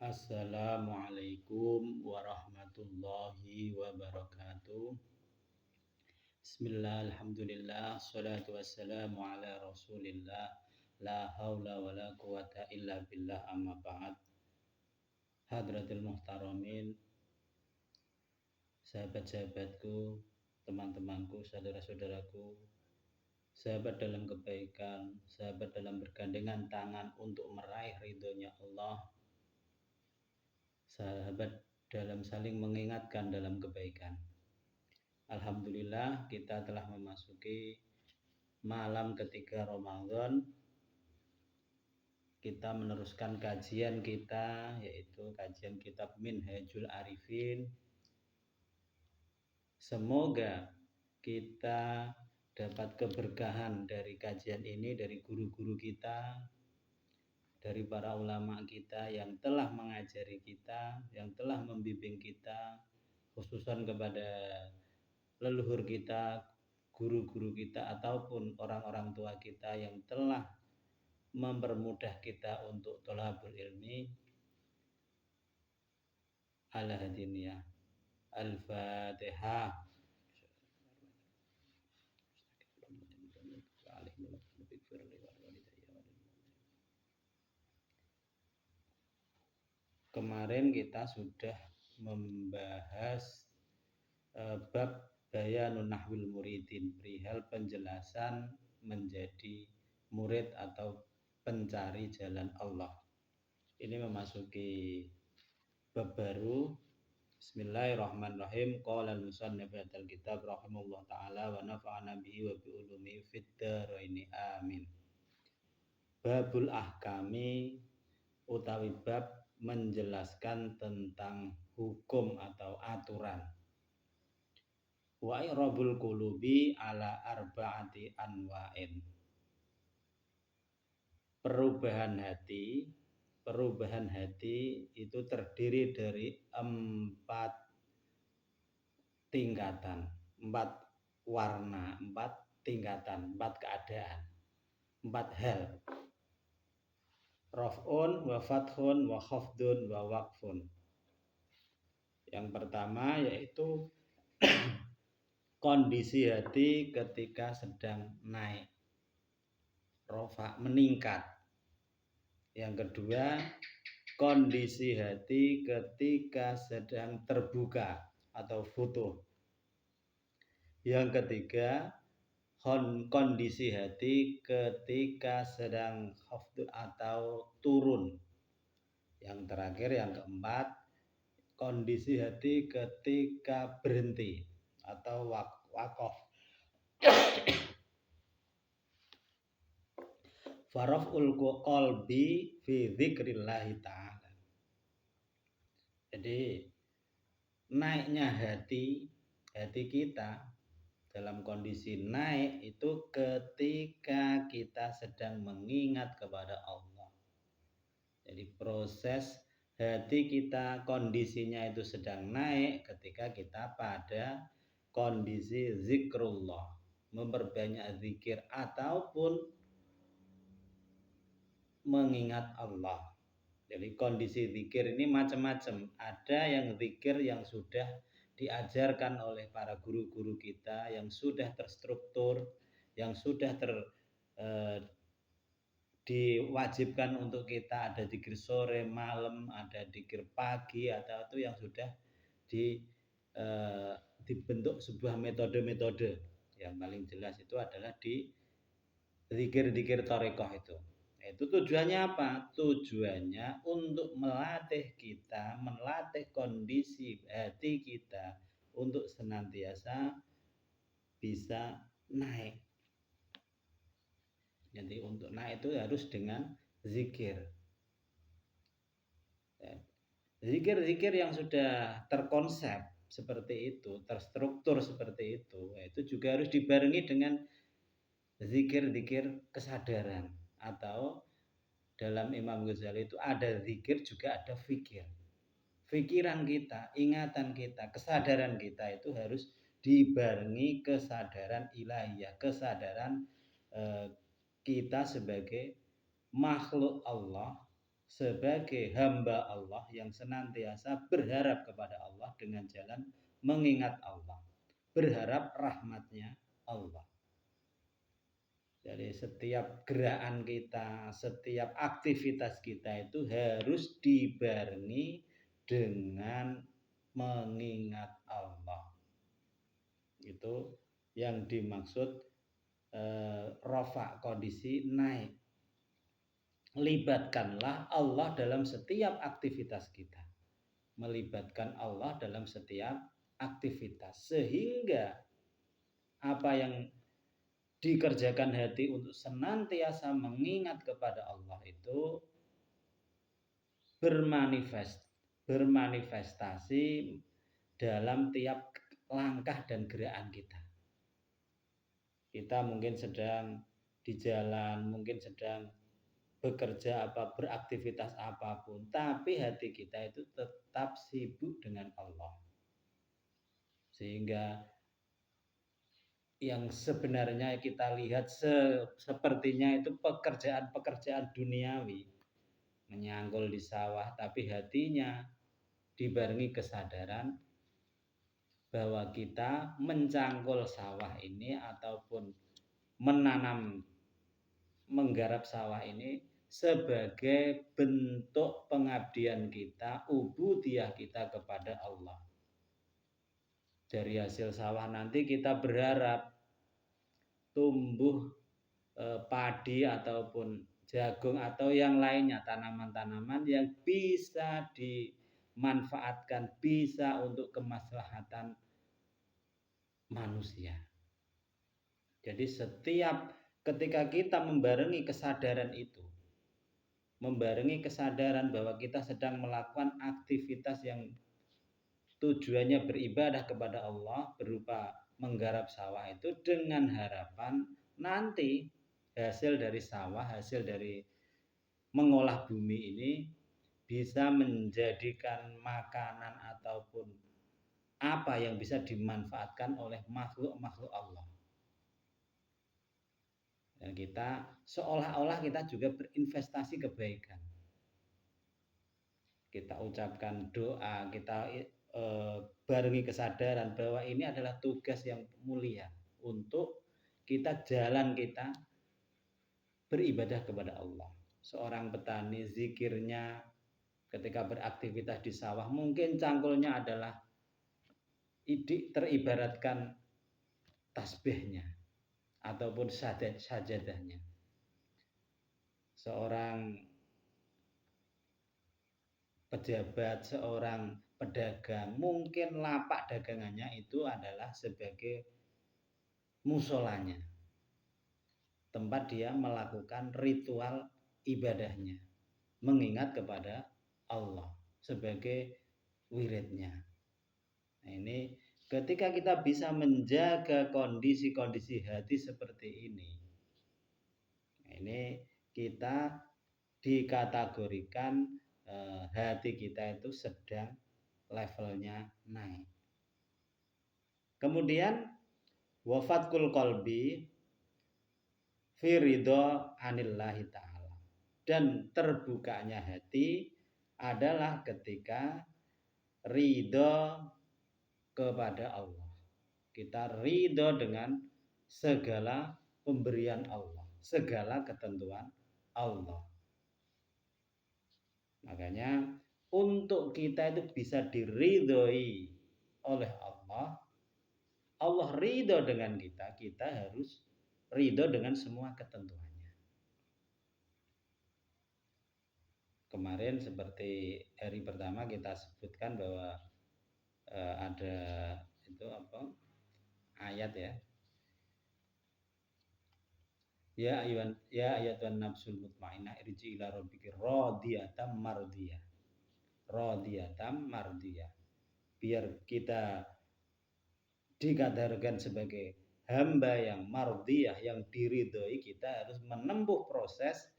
Assalamualaikum warahmatullahi wabarakatuh. Bismillah, alhamdulillah, salatu wassalamu ala rasulillah. La haula wa la quwata illa billah, amma ba'd. Hadratul muhtaramin, sahabat-sahabatku, teman-temanku, saudara-saudaraku, sahabat dalam kebaikan, sahabat dalam bergandengan tangan untuk meraih ridhonya Allah, sahabat dalam saling mengingatkan dalam kebaikan. Alhamdulillah, kita telah memasuki malam ketiga Ramadan. Kita meneruskan kajian kita, yaitu kajian kitab Minhajul Arifin. Semoga kita dapat keberkahan dari kajian ini, dari guru-guru kita, dari para ulama kita yang telah mengajari kita, yang telah membimbing kita, khususnya kepada leluhur kita, guru-guru kita, ataupun orang-orang tua kita yang telah mempermudah kita untuk thalabul ilmi. Ala hadiniyah. Al-Fatihah. Kemarin kita sudah membahas bab bayanun nahwil muridin, perihal penjelasan menjadi murid atau pencari jalan Allah. Ini memasuki bab baru. Bismillahirrahmanirrahim. Qala al-musannif fil kitab rahimahullah taala wa nafa'ana bihi wa bi ulumi fid dharain amin. Babul ahkami utawi bab menjelaskan tentang hukum atau aturan. Wa i'rabul qulubi ala arba'ati anwa'in. Perubahan hati itu terdiri dari 4 tingkatan, 4 warna, 4 tingkatan, 4 keadaan, 4 hal. Raf'un wa fathun wa khafdun wa waqfun. Yang pertama yaitu kondisi hati ketika sedang naik, rofa, meningkat. Yang kedua, kondisi hati ketika sedang terbuka atau futuh. Yang ketiga, kondisi hati ketika sedang khafdun atau turun. Yang terakhir, yang keempat, kondisi hati ketika berhenti atau waqaf. Faraf'ul qalbi fi dzikrillah ta'ala. Jadi naiknya hati kita dalam kondisi naik itu ketika kita sedang mengingat kepada Allah. Jadi proses hati kita kondisinya itu sedang naik ketika kita pada kondisi zikrullah, memperbanyak zikir ataupun mengingat Allah. Jadi kondisi zikir ini macam-macam. Ada yang zikir yang sudah diajarkan oleh para guru-guru kita, yang sudah terstruktur, yang sudah diwajibkan untuk kita. Ada zikir sore, malam, ada zikir pagi, atau itu yang sudah dibentuk sebuah metode-metode. Yang paling jelas itu adalah di zikir-zikir thariqah itu. Itu tujuannya apa? Tujuannya untuk melatih kita, melatih kondisi hati kita untuk senantiasa bisa naik. Jadi untuk naik itu harus dengan zikir. Zikir-zikir yang sudah terkonsep seperti itu, terstruktur seperti itu juga harus dibarengi dengan zikir-zikir kesadaran. Atau dalam Imam Ghazali itu ada zikir juga ada fikir. Fikiran kita, ingatan kita, kesadaran kita itu harus dibarengi kesadaran ilahiyah, kesadaran kita sebagai makhluk Allah sebagai hamba Allah yang senantiasa berharap kepada Allah dengan jalan mengingat Allah, berharap rahmatnya Allah. Jadi setiap gerakan kita, setiap aktivitas kita itu harus dibarengi dengan mengingat Allah. Itu yang dimaksud rofa, kondisi naik. Libatkanlah Allah dalam setiap aktivitas kita. Melibatkan Allah dalam setiap aktivitas. Sehingga apa yang dikerjakan hati untuk senantiasa mengingat kepada Allah itu bermanifestasi dalam tiap langkah dan gerakan kita. Kita mungkin sedang di jalan, mungkin sedang bekerja beraktivitas apapun, tapi hati kita itu tetap sibuk dengan Allah. Sehingga yang sebenarnya kita lihat sepertinya itu pekerjaan-pekerjaan duniawi, menyangkul di sawah, tapi hatinya dibarengi kesadaran bahwa kita mencangkul sawah ini ataupun menggarap sawah ini sebagai bentuk pengabdian kita, ubudiyah kita kepada Allah. Dari hasil sawah nanti kita berharap tumbuh padi ataupun jagung atau yang lainnya, tanaman-tanaman yang bisa dimanfaatkan, bisa untuk kemaslahatan manusia. Jadi setiap ketika kita membarengi kesadaran itu, membarengi kesadaran bahwa kita sedang melakukan aktivitas yang tujuannya beribadah kepada Allah berupa menggarap sawah itu dengan harapan nanti hasil dari sawah, hasil dari mengolah bumi ini bisa menjadikan makanan ataupun apa yang bisa dimanfaatkan oleh makhluk-makhluk Allah. Dan kita seolah-olah kita juga berinvestasi kebaikan. Kita ucapkan doa, kita barengi kesadaran bahwa ini adalah tugas yang mulia untuk kita beribadah kepada Allah. Seorang petani zikirnya ketika beraktivitas di sawah mungkin cangkulnya adalah teribaratkan tasbihnya ataupun sajadahnya. Seorang pejabat, seorang pedagang, mungkin lapak dagangannya itu adalah sebagai musolanya, tempat dia melakukan ritual ibadahnya, mengingat kepada Allah sebagai wiridnya. Nah, ini ketika kita bisa menjaga kondisi-kondisi hati seperti ini kita dikategorikan hati kita itu sedang levelnya naik. Kemudian wafatkul qalbi fi ridho anillahi ta'ala, dan terbukanya hati adalah ketika ridho kepada Allah. Kita ridho dengan segala pemberian Allah, segala ketentuan Allah. Makanya untuk kita itu bisa diridhoi oleh Allah, Allah ridho dengan kita, kita harus ridho dengan semua ketentuannya. Kemarin seperti hari pertama kita sebutkan bahwa ada itu ayat ya. Ya ayatuhan nafsul mutmainnah irji ila rabbiki radiyatan mardiyah. Radiyatan mardiyah. Biar kita dikategorikan sebagai hamba yang mardiyah, yang diridhoi, kita harus menempuh proses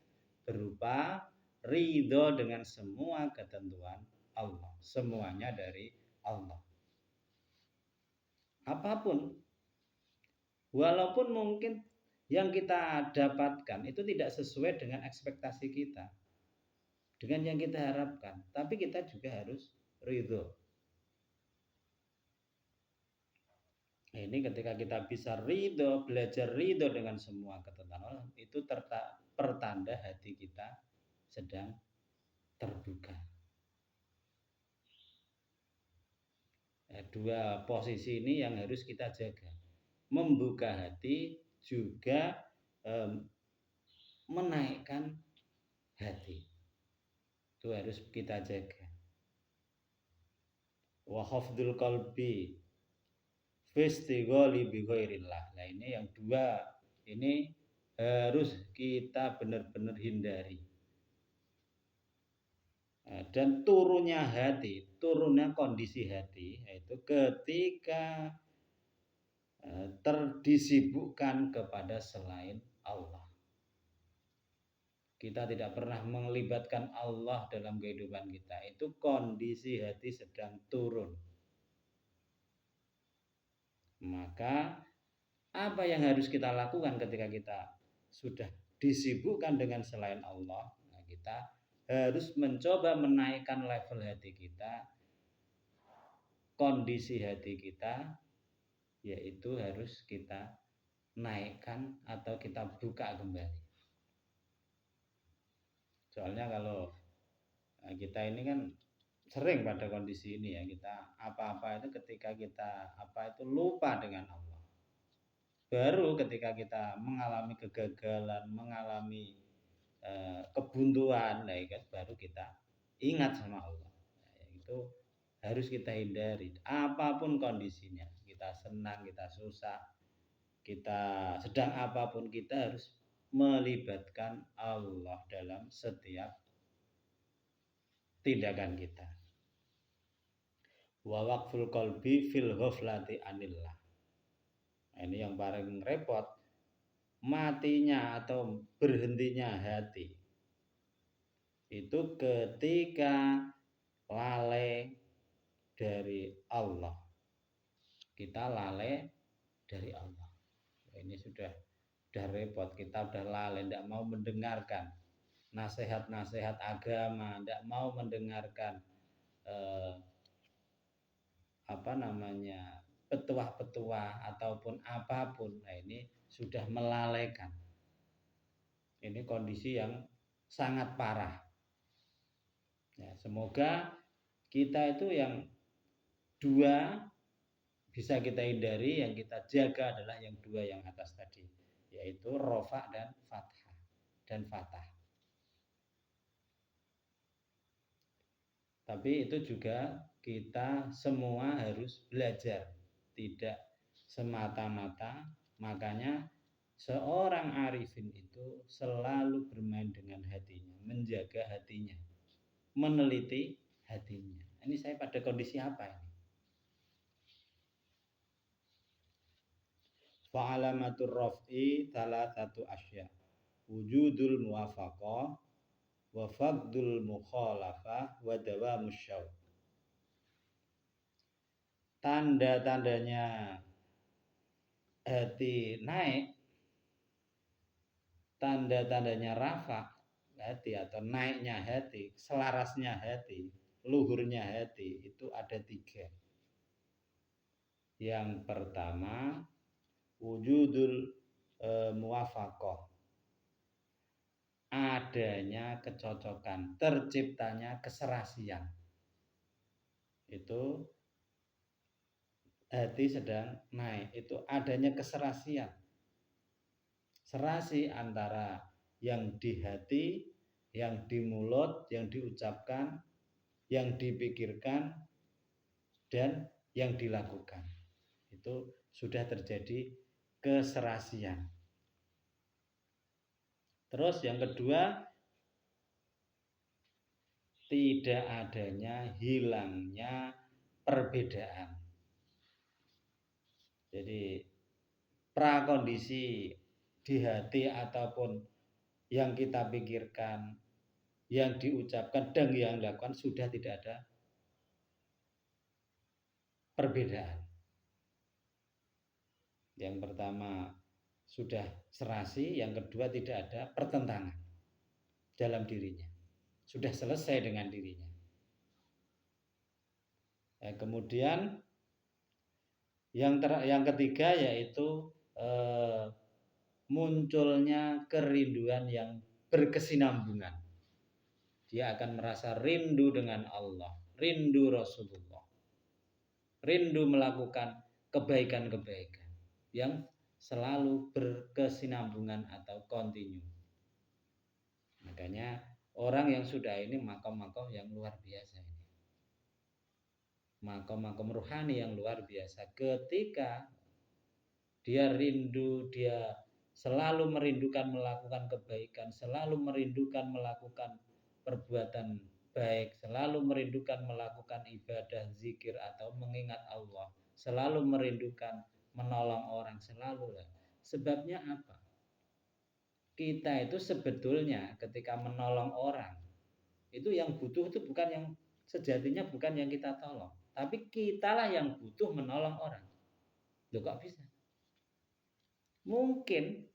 berupa ridho dengan semua ketentuan Allah. Semuanya dari Allah. Apapun, walaupun mungkin yang kita dapatkan itu tidak sesuai dengan ekspektasi kita. dengan yang kita harapkan, tapi kita juga harus ridho. Ini ketika kita bisa ridho, belajar ridho dengan semua ketetapan Allah, itu pertanda hati kita sedang terbuka. Dua posisi ini yang harus kita jaga. Membuka hati juga menaikkan hati. Itu harus kita jaga. Wa hafdzul qalbi fistighali bi ghairillah. Nah, ini yang dua ini harus kita benar-benar hindari. Dan turunnya hati, turunnya kondisi hati yaitu ketika terdisibukkan kepada selain Allah. Kita tidak pernah melibatkan Allah dalam kehidupan kita. Itu kondisi hati sedang turun. Maka apa yang harus kita lakukan ketika kita sudah disibukkan dengan selain Allah? Nah, kita harus mencoba menaikkan level hati kita, kondisi hati kita, yaitu harus kita naikkan atau kita buka kembali. Soalnya kalau kita ini kan sering pada kondisi ini ya, kita apa-apa itu ketika kita lupa dengan Allah. Baru ketika kita mengalami kegagalan, mengalami kebuntuan, nah kan baru kita ingat sama Allah. Nah, itu harus kita hindari apapun kondisinya. Kita senang, kita susah, kita sedang apapun, kita harus melibatkan Allah dalam setiap tindakan kita. Wa waqful qalbi fil ghaflati anillah. Ini yang paling repot, matinya atau berhentinya hati itu ketika lalai dari Allah. Kita lalai dari Allah. Ini sudah repot, kita udah lalai, tidak mau mendengarkan nasihat-nasihat agama, tidak mau mendengarkan petuah-petuah ataupun apapun. Nah, ini sudah melalaikan. Ini kondisi yang sangat parah. Ya, semoga kita itu yang dua bisa kita hindari, yang kita jaga adalah yang dua yang atas tadi, yaitu rofa dan fathah. Tapi itu juga kita semua harus belajar, tidak semata-mata. Makanya seorang arifin itu selalu bermain dengan hatinya, menjaga hatinya, meneliti hatinya. Ini saya pada kondisi apa ini? Fa'alamatur raf'i thalathatu asya. Wujudul muwafaqah wa faqdul mukhalafah wa dawamus syauq. Tanda-tandanya hati naik, tanda-tandanya rafa hati atau naiknya hati, selarasnya hati, luhurnya hati itu ada 3. Yang pertama, wujudul muwafaqah, adanya kecocokan, terciptanya keserasian. Itu hati sedang naik, itu adanya keserasian. Serasi antara yang di hati, yang di mulut, yang diucapkan, yang dipikirkan, dan yang dilakukan. Itu sudah terjadi keserasian. Terus yang kedua, tidak adanya hilangnya perbedaan. Jadi prakondisi di hati ataupun yang kita pikirkan, yang diucapkan dan yang dilakukan sudah tidak ada perbedaan. Yang pertama sudah serasi, yang kedua tidak ada pertentangan dalam dirinya. sudah selesai dengan dirinya. Kemudian yang ketiga yaitu munculnya kerinduan yang berkesinambungan. Dia akan merasa rindu dengan Allah, rindu Rasulullah, rindu melakukan kebaikan-kebaikan yang selalu berkesinambungan atau kontinu. Makanya orang yang sudah ini makom-makom yang luar biasa ini. Makom-makom rohani yang luar biasa. Ketika dia rindu, dia selalu merindukan melakukan kebaikan, selalu merindukan melakukan perbuatan baik, selalu merindukan melakukan ibadah, zikir atau mengingat Allah, selalu merindukan menolong orang, selalu. Sebabnya apa? Kita itu sebetulnya ketika menolong orang, itu yang butuh itu bukan yang sejatinya bukan yang kita tolong, tapi kitalah yang butuh menolong orang. Loh kok bisa? Mungkin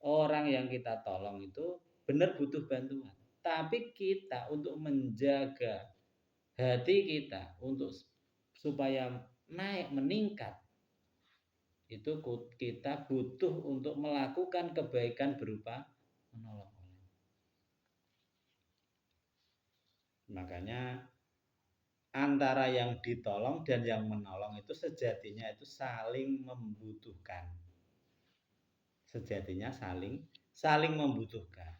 orang yang kita tolong itu benar butuh bantuan, tapi kita untuk menjaga hati kita untuk supaya naik meningkat, itu kita butuh untuk melakukan kebaikan berupa menolong orang. Makanya antara yang ditolong dan yang menolong itu sejatinya itu saling membutuhkan. Sejatinya saling membutuhkan.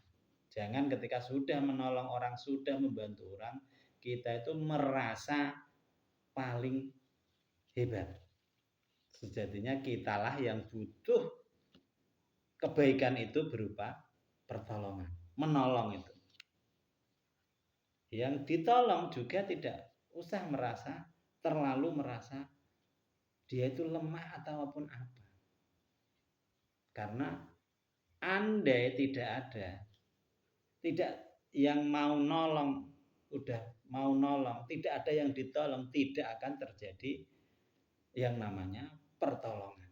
Jangan ketika sudah menolong orang, sudah membantu orang, kita itu merasa paling hebat. Sejatinya kitalah yang butuh kebaikan itu berupa pertolongan, menolong itu. Yang ditolong juga tidak usah terlalu merasa dia itu lemah atau apapun apa. Karena andai tidak yang mau nolong, tidak ada yang ditolong, tidak akan terjadi yang namanya pertolongan.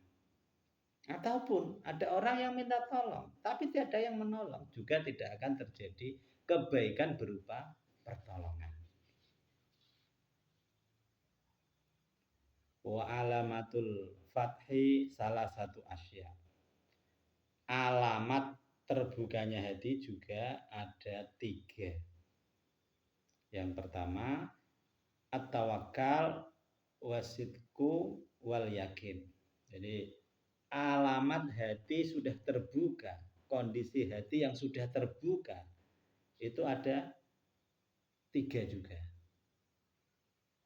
Ataupun ada orang yang minta tolong, tapi tidak ada yang menolong, juga tidak akan terjadi kebaikan berupa pertolongan. Wa alamatul fathi salah satu asya. Alamat terbukanya hati juga ada 3. Yang pertama, at-tawakkal wasidku wal yakin. Jadi alamat hati sudah terbuka, kondisi hati yang sudah terbuka itu ada 3 juga.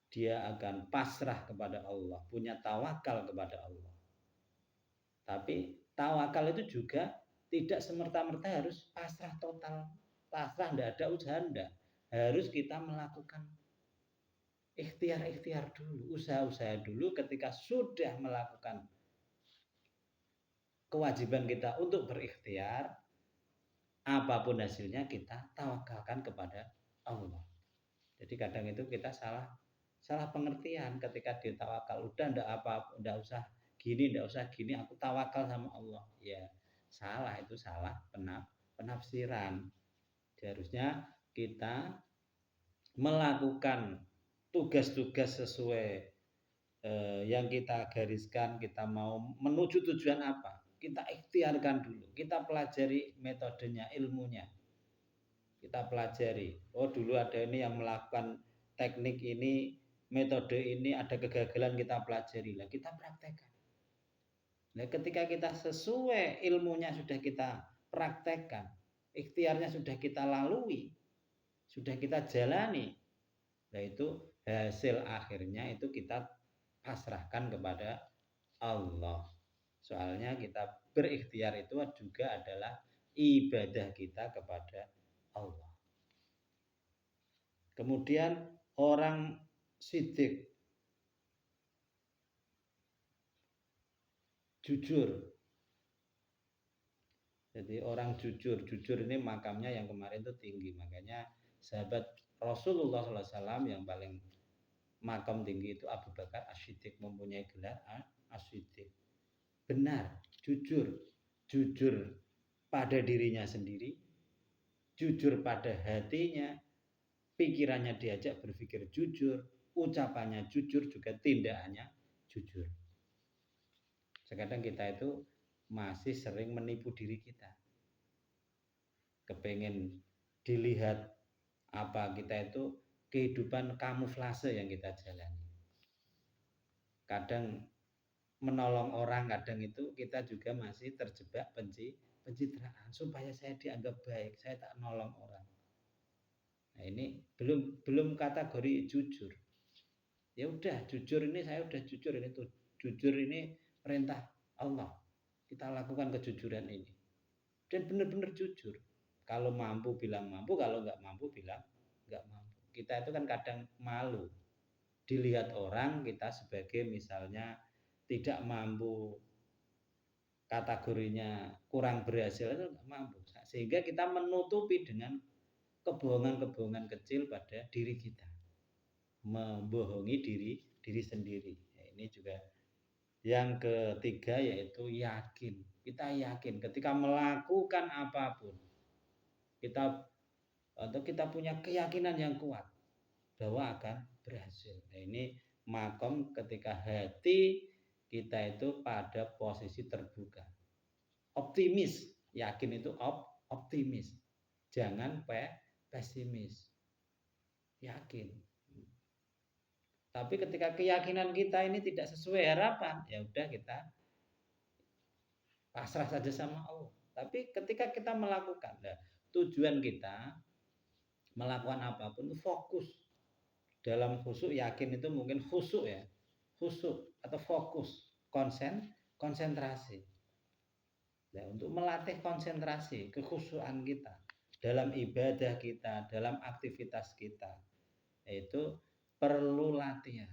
Dia akan pasrah kepada Allah, punya tawakal kepada Allah. Tapi tawakal itu juga tidak semerta-merta harus pasrah total. Pasrah tidak ada usaha, tidak. Harus kita melakukan ikhtiar dulu, usaha-usaha dulu. Ketika sudah melakukan kewajiban kita untuk berikhtiar, apapun hasilnya kita tawakalkan kepada Allah. Jadi kadang itu kita salah pengertian ketika ditawakal. Udah ndak usah gini, aku tawakal sama Allah. Ya, salah, itu salah penafsiran. Harusnya kita melakukan tugas-tugas sesuai yang kita gariskan. Kita mau menuju tujuan apa, kita ikhtiarkan dulu, kita pelajari metodenya, ilmunya, kita pelajari. Oh, dulu ada ini yang melakukan teknik ini, metode ini, ada kegagalan, kita pelajari lah, kita praktekkan. Nah, ketika kita sesuai ilmunya sudah kita praktekkan, ikhtiarnya sudah kita lalui, sudah kita jalani, nah itu hasil akhirnya itu kita pasrahkan kepada Allah. Soalnya kita berikhtiar itu juga adalah ibadah kita kepada Allah. Kemudian orang sidik, jujur. Jadi orang jujur ini makamnya yang kemarin itu tinggi. Makanya sahabat Rasulullah SAW yang paling makam tinggi itu Abu Bakar As-Siddiq, mempunyai gelar As-Siddiq. Benar, jujur pada dirinya sendiri, jujur pada hatinya, pikirannya diajak berpikir jujur, ucapannya jujur, juga tindakannya jujur. Terkadang kita itu masih sering menipu diri kita. Kepengen dilihat apa kita itu kehidupan kamuflase yang kita jalani. Kadang menolong orang, kadang itu kita juga masih terjebak pencitraan supaya saya dianggap baik, saya tak nolong orang. Nah, ini belum kategori jujur. Ya udah, jujur ini saya udah jujur ini tuh. Jujur ini perintah Allah. Kita lakukan kejujuran ini. Dan benar-benar jujur. Kalau mampu bilang mampu, kalau nggak mampu bilang nggak mampu. Kita itu kan kadang malu dilihat orang kita sebagai misalnya tidak mampu, kategorinya kurang berhasil, itu nggak mampu, sehingga kita menutupi dengan kebohongan-kebohongan kecil pada diri kita, membohongi diri sendiri. Nah, ini juga yang ketiga, yaitu yakin. Kita yakin ketika melakukan apapun, kita punya keyakinan yang kuat bahwa akan berhasil. Nah, ini makom ketika hati kita itu pada posisi terbuka, optimis. Yakin itu optimis, jangan pesimis, yakin. Tapi ketika keyakinan kita ini tidak sesuai harapan, ya udah kita pasrah saja sama Allah. Tapi ketika kita melakukan, nah, tujuan kita melakukan apapun itu fokus. Dalam khusyuk, yakin itu mungkin khusyuk ya, khusyuk atau fokus, konsentrasi. Nah, untuk melatih konsentrasi, kekhusyukan kita dalam ibadah kita, dalam aktivitas kita, itu perlu latihan.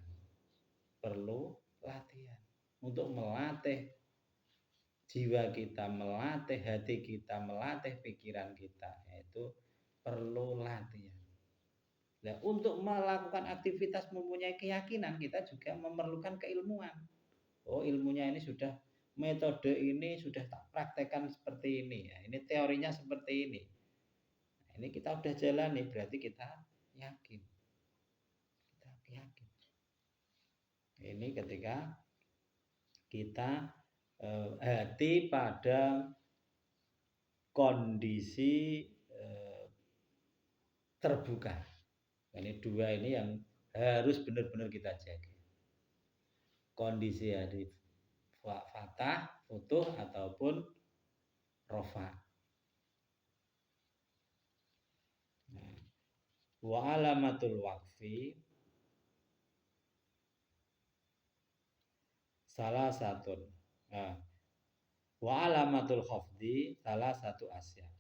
Perlu latihan untuk melatih jiwa kita, melatih hati kita, melatih pikiran kita, yaitu perlu latihan. Nah, untuk melakukan aktivitas mempunyai keyakinan, kita juga memerlukan keilmuan. Oh, ilmunya ini sudah, metode ini sudah tak praktekkan seperti ini. Ya, ini teorinya seperti ini. Nah, ini kita udah jalani, berarti kita yakin. Kita yakin. Ini ketika kita hati pada kondisi terbuka. Ini dua ini yang harus benar-benar kita jaga. Kondisi hati fatah, futuh, ataupun rofa. Wa alamatul waqfi salah satu. Wa alamatul khafdi salah satu asya.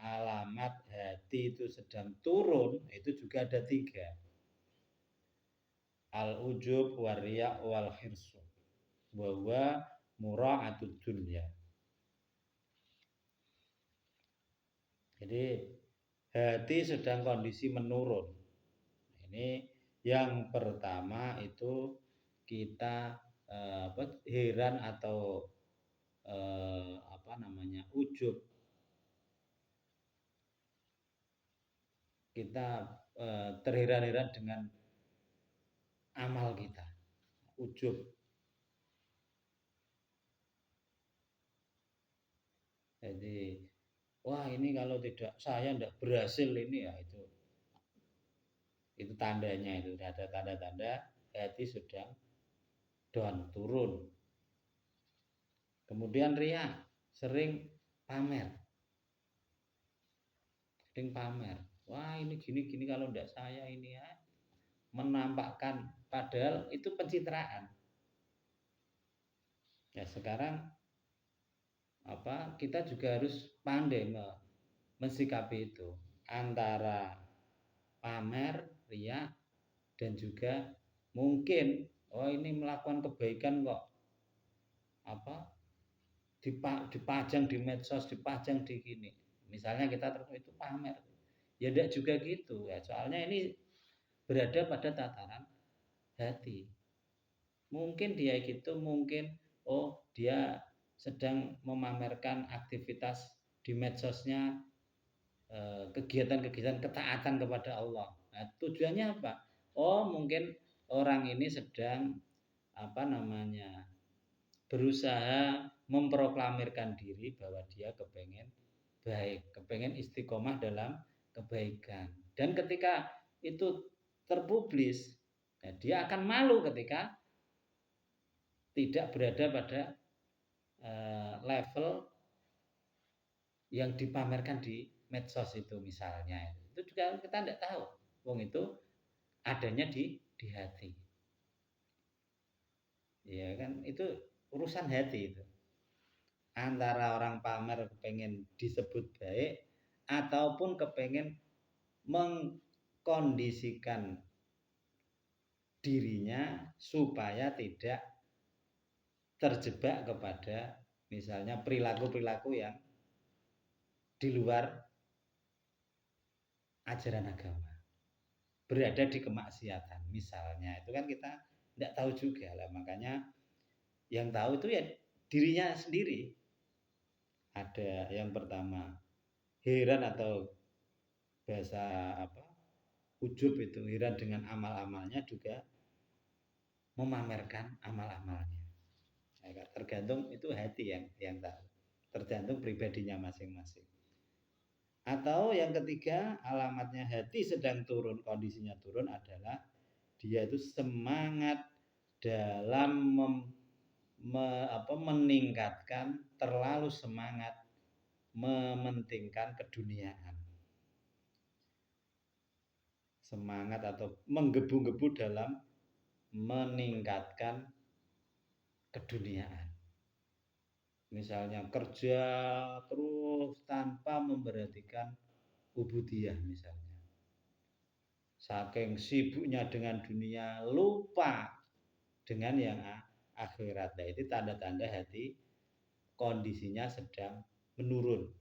Alamat hati itu sedang turun itu juga ada 3. Al-ujub, wariya, wal khirsu. Bahwa mura'atud dunya. Jadi hati sedang kondisi menurun. Ini yang pertama itu kita heran atau ujub. Kita terheran-heran dengan amal kita, ujub. Jadi, wah ini kalau tidak, saya tidak berhasil ini ya, itu tandanya, itu ada tanda-tanda hati sedang down, turun. Kemudian riya, sering pamer. Sering pamer. Wah ini gini-gini, kalau tidak saya ini ya, menampakkan, padahal itu pencitraan. Ya sekarang kita juga harus pandai mensikapi itu antara pamer, riya, dan juga mungkin ini melakukan kebaikan kok dipajang di medsos, dipajang di gini. Misalnya kita itu pamer. Ya tidak juga gitu ya. Soalnya ini berada pada tataran hati. Mungkin dia gitu, mungkin dia sedang memamerkan aktivitas di medsosnya, kegiatan-kegiatan ketaatan kepada Allah. Nah, tujuannya apa? Oh, mungkin orang ini sedang berusaha memproklamirkan diri bahwa dia kepengen baik, kepengen istiqomah dalam kebaikan. Dan ketika itu terpublis, nah dia akan malu ketika tidak berada pada level yang dipamerkan di medsos itu misalnya. Itu juga kita tidak tahu. Wong itu adanya di hati. Ya kan itu urusan hati itu. Antara orang pamer kepengen disebut baik ataupun kepengen mengkondisikan dirinya supaya tidak terjebak kepada misalnya perilaku-perilaku yang di luar ajaran agama, berada di kemaksiatan misalnya, itu kan kita tidak tahu juga lah. Makanya yang tahu itu ya dirinya sendiri. Ada yang pertama heran atau bahasa ujub, itu heran dengan amal-amalnya, juga memamerkan amal-amalnya. Ya, tergantung, itu hati yang tahu, tergantung pribadinya masing-masing. Atau yang ketiga, alamatnya hati sedang turun, kondisinya turun adalah dia itu semangat dalam meningkatkan, terlalu semangat mementingkan keduniaan. Semangat atau menggebu-gebu dalam meningkatkan keduniaan. Misalnya kerja terus tanpa memperhatikan ubudiyah misalnya. Saking sibuknya dengan dunia, lupa dengan yang akhirat. Nah, itu tanda-tanda hati kondisinya sedang menurun.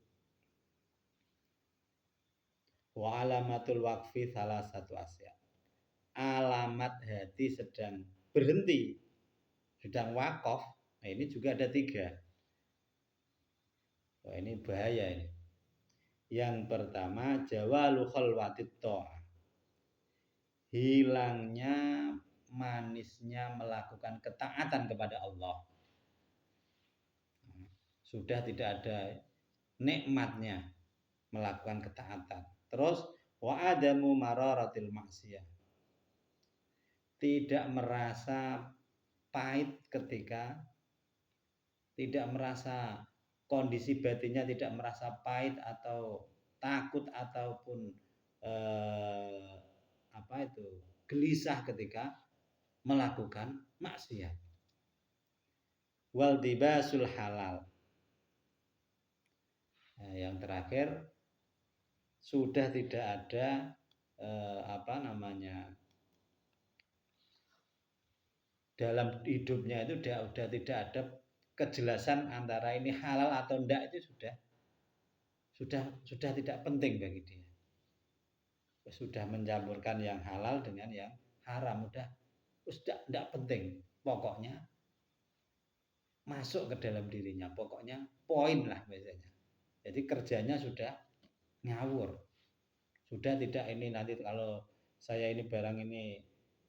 Wa alamatul waqfi salah satu asya. Alamat hati sedang berhenti, sedang wakaf. Nah, ini juga ada 3. Wah, ini bahaya ini. Yang pertama, jawalu khalwatid ta'ah. Hilangnya manisnya melakukan ketaatan kepada Allah. Sudah tidak ada nikmatnya melakukan ketaatan. Terus wa adamu mararatil maksiyah. Tidak merasa pahit ketika, tidak merasa kondisi batinnya, tidak merasa pahit atau takut ataupun gelisah ketika melakukan maksiat. Wal dibasul halal. Nah, yang terakhir, sudah tidak ada dalam hidupnya itu udah tidak ada kejelasan antara ini halal atau enggak. Itu sudah tidak penting bagi dia. Sudah mencampurkan yang halal dengan yang haram, sudah tidak penting. Pokoknya masuk ke dalam dirinya, pokoknya poin lah biasanya. Jadi kerjanya sudah ngawur. Sudah tidak ini nanti kalau saya ini barang ini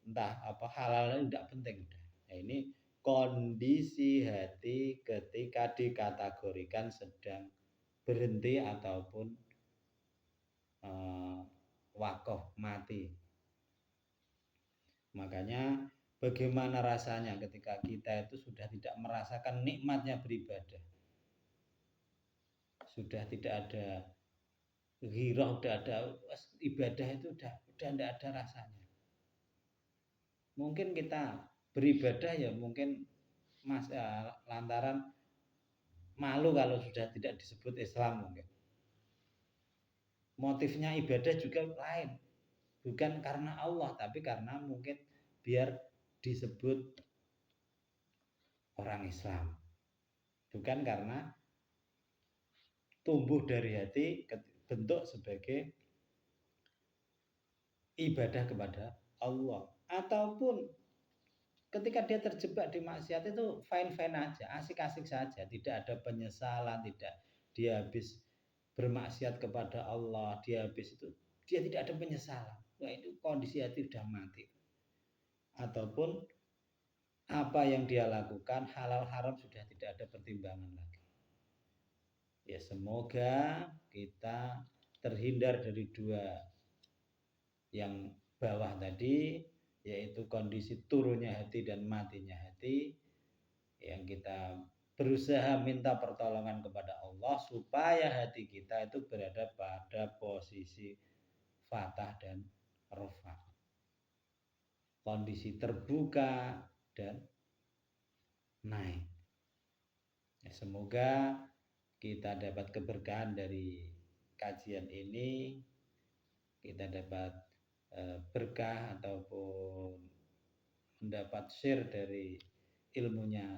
entah apa halal, tidak penting. Nah, ini kondisi hati ketika dikategorikan sedang berhenti ataupun wakaf, mati. Makanya bagaimana rasanya ketika kita itu sudah tidak merasakan nikmatnya beribadah, sudah tidak ada ghirah, sudah ada ibadah, itu udah tidak ada rasanya. Mungkin kita beribadah ya mungkin lantaran malu kalau sudah tidak disebut Islam mungkin. Motifnya ibadah juga lain. Bukan karena Allah, tapi karena mungkin biar disebut orang Islam. Bukan karena tumbuh dari hati bentuk sebagai ibadah kepada Allah. Ataupun ketika dia terjebak di maksiat itu fine-fine aja, asik-asik saja, tidak ada penyesalan, tidak dia habis bermaksiat kepada Allah, dia habis itu dia tidak ada penyesalan. wah itu kondisi hati sudah mati. Ataupun apa yang dia lakukan halal haram sudah tidak ada pertimbangan lagi. Ya semoga kita terhindar dari dua yang bawah tadi, yaitu kondisi turunnya hati dan matinya hati, yang kita berusaha minta pertolongan kepada Allah supaya hati kita itu berada pada posisi fatah dan rofa, kondisi terbuka dan naik. Ya, semoga kita dapat keberkahan dari kajian ini, kita dapat berkah ataupun mendapat share dari ilmunya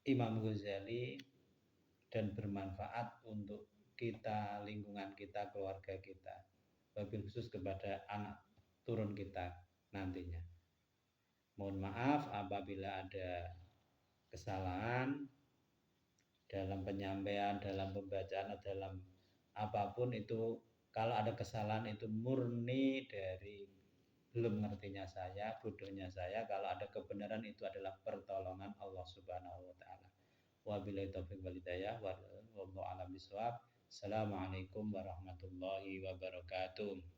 Imam Ghazali dan bermanfaat untuk kita, lingkungan kita, keluarga kita, wabil khusus kepada anak turun kita nantinya. Mohon maaf apabila ada kesalahan dalam penyampaian, dalam pembacaan, atau dalam apapun itu. Kalau ada kesalahan itu murni dari belum ngertinya saya, bodohnya saya. Kalau ada kebenaran itu adalah pertolongan Allah Subhanahu wa taala. Wabillahi taufiq wal hidayah, wallahu a'lam bishawab. Assalamualaikum warahmatullahi wabarakatuh.